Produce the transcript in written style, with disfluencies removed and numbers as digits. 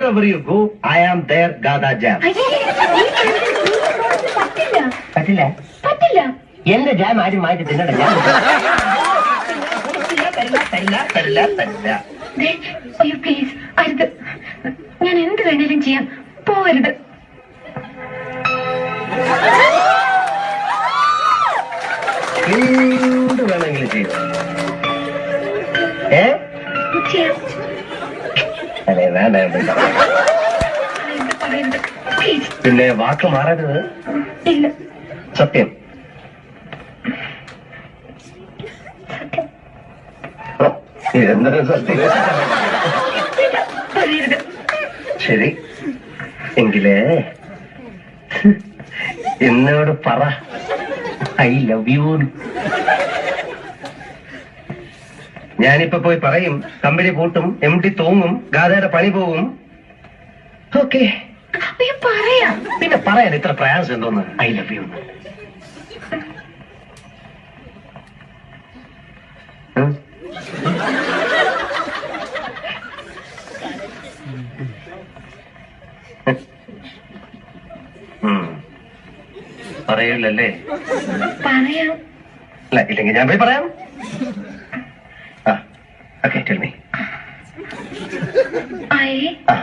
Wherever you go, I am there, Gada Jam. പറ്റില്ല പറ്റില്ല പറ്റില്ല. എന്റെ ജാം ആരും മാറ്റി തിന്നട ജാം തരില്ല തരില്ല തരില്ല തരില്ല. അയ്യോ പ്ലീസ് അരുത്. ഞാൻ എന്ത് വേണേലും ചെയ്യാം, പോവരുത്. എന്ത് വേണമെങ്കിലും ചെയ്യും. ചെയ്യാം. അല്ലേ വേണ്ട പറയരുത് പ്ലീസ്. പിന്നെ വാക്ക് മാറരുത്. ഇല്ല സത്യം. സത്യം എന്താ സത്യം? പറയരുത്. ശരി എങ്കിലേ എന്നോട് പറ ഐ ലവ് യു. ഞാനിപ്പോ പോയി പറയും, കമ്പനി പൂട്ടും, MD തൂങ്ങും, ഗാഥയുടെ പണി പോകും. ഓക്കെ അയ്യോ പറയാം. പിന്നെ പറയാൻ ഇത്ര പ്രയാസം എന്തോന്ന്? I love you. പറയൂലല്ലേ? പറയാം. അല്ല ഇല്ലെങ്കിൽ ഞാൻ പോയി പറയാം. Okay tell me. ഐ ആ